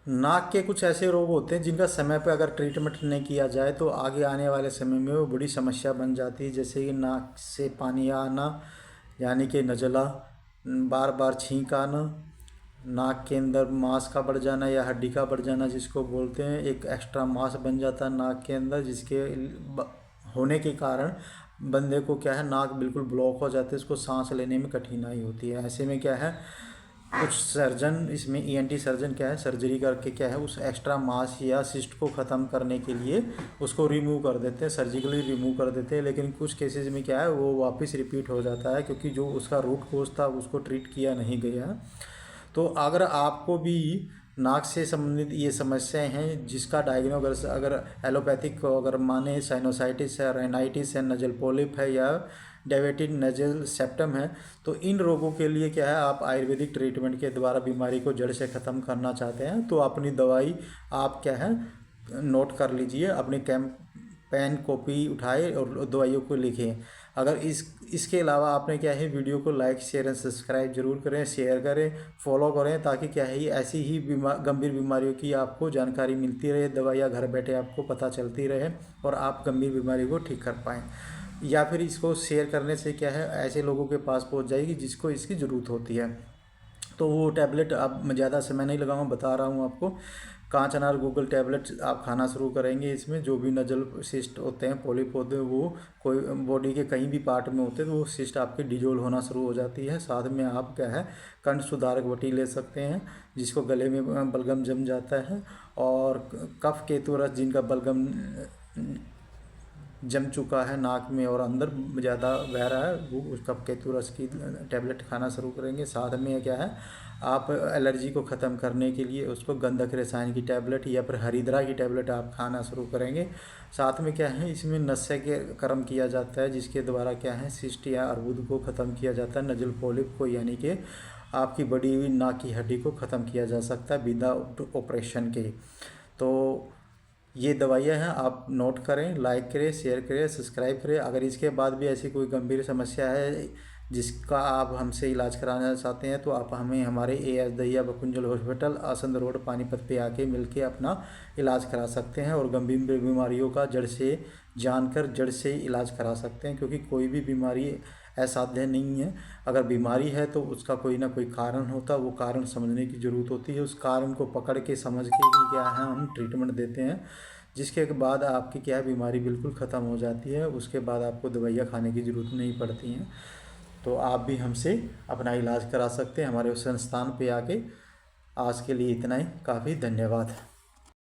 नाक के कुछ ऐसे रोग होते हैं जिनका समय पर अगर ट्रीटमेंट नहीं किया जाए तो आगे आने वाले समय में वो बड़ी समस्या बन जाती है। जैसे कि नाक से पानी आना, यानी कि नज़ला, बार बार छींक आना, नाक के अंदर मांस का बढ़ जाना या हड्डी का बढ़ जाना जिसको बोलते हैं, एक एक्स्ट्रा मांस बन जाता है नाक के अंदर, जिसके होने के कारण बंदे को क्या है, नाक बिल्कुल ब्लॉक हो जाती है, उसको सांस लेने में कठिनाई होती है। ऐसे में क्या है, कुछ सर्जन इसमें ईएनटी सर्जन क्या है, सर्जरी करके क्या है, उस एक्स्ट्रा मास या सिस्ट को ख़त्म करने के लिए उसको रिमूव कर देते हैं, सर्जिकली रिमूव कर देते हैं। लेकिन कुछ केसेस में क्या है, वो वापस रिपीट हो जाता है क्योंकि जो उसका रूट कोज था उसको ट्रीट किया नहीं गया। तो अगर आपको भी नाक से संबंधित ये समस्याएं हैं जिसका डायग्नोसिस अगर एलोपैथिक को अगर माने, साइनोसाइटिस है, राइनाइटिस है, नजल पॉलिप है या डेविटेड नजल सेप्टम है, तो इन रोगों के लिए क्या है, आप आयुर्वेदिक ट्रीटमेंट के द्वारा बीमारी को जड़ से ख़त्म करना चाहते हैं तो अपनी दवाई आप क्या है, नोट कर लीजिए, अपनी पेन कॉपी उठाए और दवाइयों को लिखें। अगर इसके अलावा आपने क्या है, वीडियो को लाइक शेयर एंड सब्सक्राइब जरूर करें, शेयर करें, फॉलो करें, ताकि क्या है, ऐसी ही गंभीर बीमारियों की आपको जानकारी मिलती रहे, दवाइयाँ घर बैठे आपको पता चलती रहे और आप गंभीर बीमारी को ठीक कर पाएँ। या फिर इसको शेयर करने से क्या है, ऐसे लोगों के पास पहुंच जाएगी जिसको इसकी ज़रूरत होती है। तो वो टैबलेट, अब मैं ज़्यादा समय नहीं लगाऊंगा, बता रहा हूँ आपको। कांच अनार गूगल टैबलेट आप खाना शुरू करेंगे, इसमें जो भी नजल सिस्ट होते हैं, पॉलिप होते हैं, वो कोई बॉडी के कहीं भी पार्ट में होते हैं तो वो सिस्ट आपकी डिजोल्व होना शुरू हो जाती है। साथ में आप क्या है, कंठ सुधारक बटी ले सकते हैं जिसको गले में बलगम जम जाता है, और कफ केतु रस जिनका बलगम जम चुका है नाक में और अंदर ज़्यादा बह रहा है, वो उस कफ केतु रस की टैबलेट खाना शुरू करेंगे। साथ में क्या है, आप एलर्जी को ख़त्म करने के लिए उसको गंधक रसायन की टैबलेट या फिर हरिद्रा की टैबलेट आप खाना शुरू करेंगे। साथ में क्या है, इसमें नशे के कर्म किया जाता है जिसके द्वारा क्या है, सिस्ट या अर्बुद को ख़त्म किया जाता है, नजल पॉलिप को, यानी कि आपकी बड़ी हुई नाक की हड्डी को ख़त्म किया जा सकता है बिना ऑपरेशन के। तो ये दवाइयाँ हैं, आप नोट करें, लाइक करें, शेयर करें, सब्सक्राइब करें। अगर इसके बाद भी ऐसी कोई गंभीर समस्या है जिसका आप हमसे इलाज कराना चाहते हैं तो आप हमें हमारे AS Dahiya Bakunjal hospital, Asand road, Panipat पे आके मिलके अपना इलाज करा सकते हैं और गंभीर बीमारियों का जड़ से जानकर जड़ से इलाज करा सकते हैं। क्योंकि कोई भी बीमारी असाध्य नहीं है, अगर बीमारी है तो उसका कोई ना कोई कारण होता है, वो कारण समझने की ज़रूरत होती है। उस कारण को पकड़ के समझ के ही क्या है, हम ट्रीटमेंट देते हैं, जिसके बाद आपकी क्या है, बीमारी बिल्कुल ख़त्म हो जाती है। उसके बाद आपको दवाइयाँ खाने की ज़रूरत नहीं पड़ती हैं। तो आप भी हमसे अपना इलाज करा सकते हैं हमारे उस संस्थान पे आके। आज के लिए इतना ही, काफ़ी धन्यवाद।